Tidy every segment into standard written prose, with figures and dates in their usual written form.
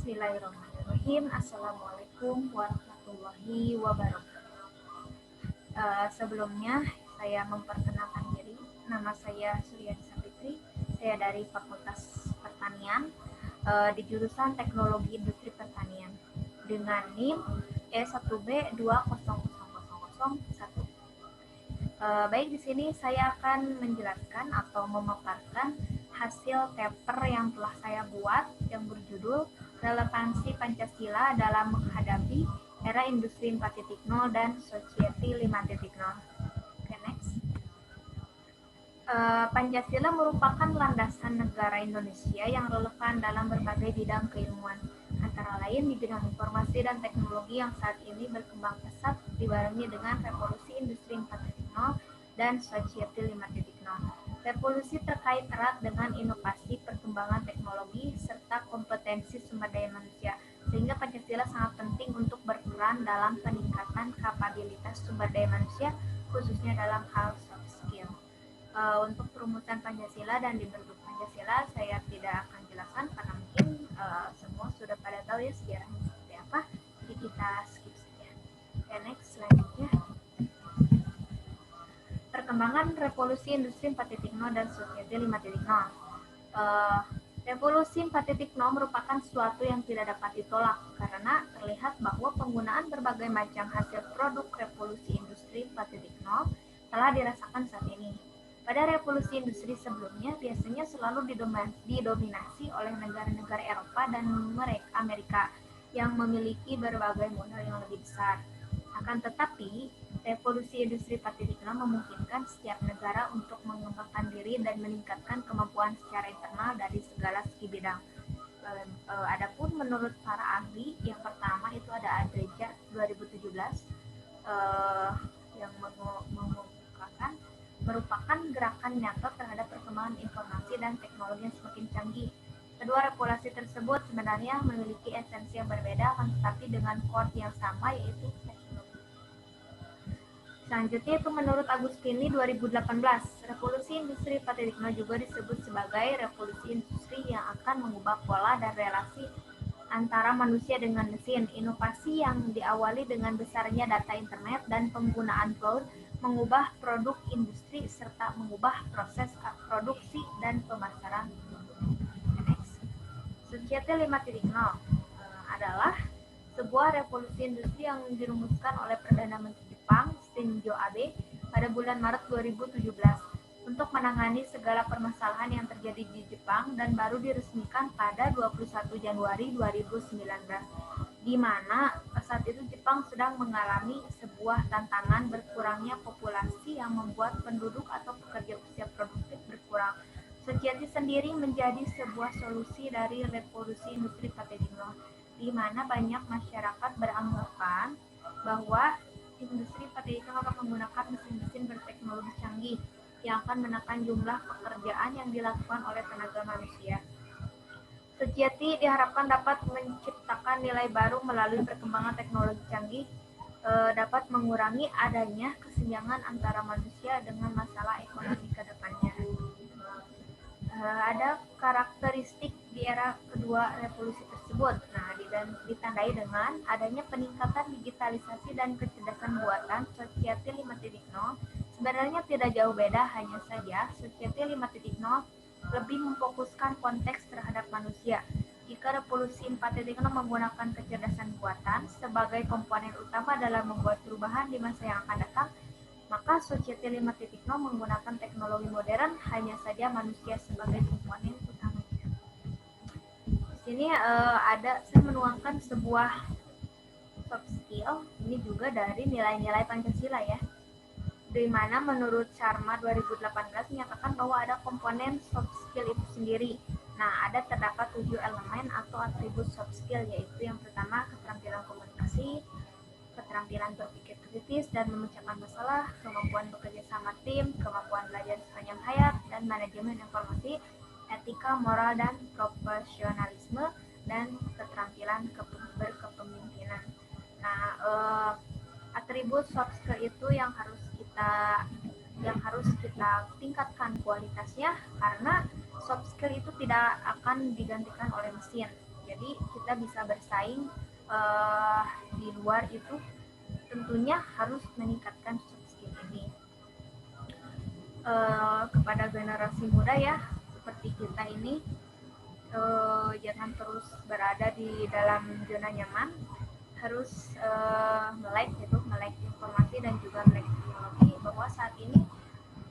Bismillahirrahmanirrahim. Assalamualaikum warahmatullahi wabarakatuh. Sebelumnya saya memperkenalkan diri. Nama saya Suryani Sapitri. Saya dari Fakultas Pertanian di jurusan Teknologi Industri Pertanian dengan NIM E1B2000001. Baik, di sini saya akan menjelaskan atau memaparkan hasil paper yang telah saya buat yang berjudul Relevansi Pancasila dalam Menghadapi Era Industri 4.0 dan Society 5.0. Oke, next. Pancasila merupakan landasan negara Indonesia yang relevan dalam berbagai bidang keilmuan, antara lain di bidang informasi dan teknologi yang saat ini berkembang pesat dibarengi dengan revolusi industri 4.0 dan society 5.0. Revolusi terkait erat dengan inovasi, perkembangan teknologi, serta kompetensi sumber daya manusia, sehingga Pancasila sangat penting untuk berperan dalam peningkatan kapabilitas sumber daya manusia, khususnya dalam hal soft skill. Untuk perumusan Pancasila dan dibentuk Pancasila saya tidak akan jelaskan karena mungkin semua sudah pada tahu ya sejarahnya seperti apa, jadi kita skip saja. Okay, next, selanjutnya. Perkembangan revolusi industri 4.0 dan society 5.0. Revolusi 4.0 merupakan sesuatu yang tidak dapat ditolak karena terlihat bahwa penggunaan berbagai macam hasil produk revolusi industri 4.0 telah dirasakan saat ini. Pada revolusi industri sebelumnya biasanya selalu didominasi oleh negara-negara Eropa dan Amerika yang memiliki berbagai modal yang lebih besar. Akan tetapi, revolusi industri 4.0 memungkinkan setiap negara untuk mengembangkan diri dan meningkatkan kemampuan secara internal dari segala segi bidang. Adapun menurut para ahli, yang pertama itu ada Adreja 2017 yang mengemukakan merupakan gerakan nyata terhadap perkembangan informasi dan teknologi yang semakin canggih. Kedua revolusi tersebut sebenarnya memiliki esensi yang berbeda, akan tetapi dengan core yang sama, yaitu teknologi. Selanjutnya itu menurut Agustini 2018, revolusi industri 4.0 juga disebut sebagai revolusi industri yang akan mengubah pola dan relasi antara manusia dengan mesin. Inovasi yang diawali dengan besarnya data internet dan penggunaan cloud mengubah produk industri serta mengubah proses produksi dan pemasaran. Next. Society 5.0 adalah sebuah revolusi industri yang dirumuskan oleh Perdana Menteri Jepang Shinzo Abe pada bulan Maret 2017 untuk menangani segala permasalahan yang terjadi di Jepang dan baru diresmikan pada 21 Januari 2019, di mana saat itu Jepang sedang mengalami sebuah tantangan berkurangnya populasi yang membuat penduduk atau pekerja usia produktif berkurang. Society sendiri menjadi sebuah solusi dari revolusi industri 4.0, di mana banyak masyarakat beranggapan bahwa industri 4.0 akan menggunakan mesin-mesin berteknologi canggih yang akan menekan jumlah pekerjaan yang dilakukan oleh tenaga manusia. Society diharapkan dapat menciptakan nilai baru melalui perkembangan teknologi canggih, dapat mengurangi adanya kesenjangan antara manusia dengan masalah ekonomi ke depannya. Ada karakteristik di era kedua revolusi tersebut. Nah, ditandai dengan adanya peningkatan digitalisasi dan kecerdasan buatan. Society 5.0 sebenarnya tidak jauh beda, hanya saja Society 5.0 lebih memfokuskan konteks terhadap manusia. Jika revolusi 4.0 menggunakan kecerdasan buatan sebagai komponen utama dalam membuat perubahan di masa yang akan datang, maka Society 5.0 menggunakan teknologi modern, hanya saja manusia sebagai komponen utamanya. Di sini saya menuangkan sebuah soft skill, ini juga dari nilai-nilai Pancasila ya, di mana menurut Sharma 2018 menyatakan bahwa ada komponen soft skill itu sendiri. Nah, terdapat 7 elemen atau atribut soft skill, yaitu yang pertama keterampilan komunikasi, keterampilan berpikir kritis dan memecahkan masalah, kemampuan bekerja sama tim, kemampuan belajar sepanjang hayat, dan manajemen informasi, etika, moral, dan profesionalisme, dan keterampilan berkepemimpinan. Nah, atribut soft skill itu yang harus kita tingkatkan kualitasnya, karena soft skill itu tidak akan digantikan oleh mesin. Jadi kita bisa bersaing di luar itu tentunya harus meningkatkan soft skill ini. Kepada generasi muda ya, seperti kita ini, jangan terus berada di dalam zona nyaman, harus melek informasi dan juga melek teknologi, bahwa saat ini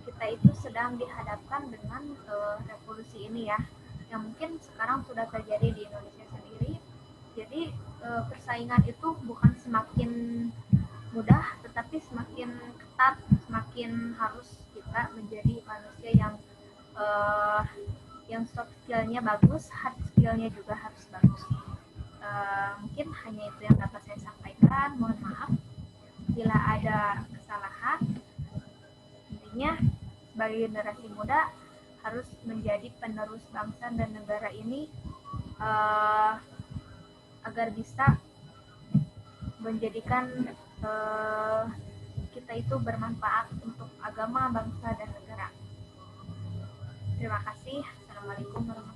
kita itu sedang dihadapkan dengan revolusi ini ya, yang mungkin sekarang sudah terjadi di Indonesia sendiri. Jadi persaingan itu bukan semakin mudah, tetapi semakin ketat, semakin harus kita menjadi manusia yang soft skillnya bagus, hard skillnya juga harus bagus. Mungkin hanya itu yang dapat saya sampaikan. Mohon maaf bila ada kesalahan. Intinya sebagai generasi muda harus menjadi penerus bangsa dan negara ini agar bisa menjadikan kita itu bermanfaat untuk agama, bangsa, dan negara. Terima kasih. Assalamualaikum warahmatullahi wabarakatuh.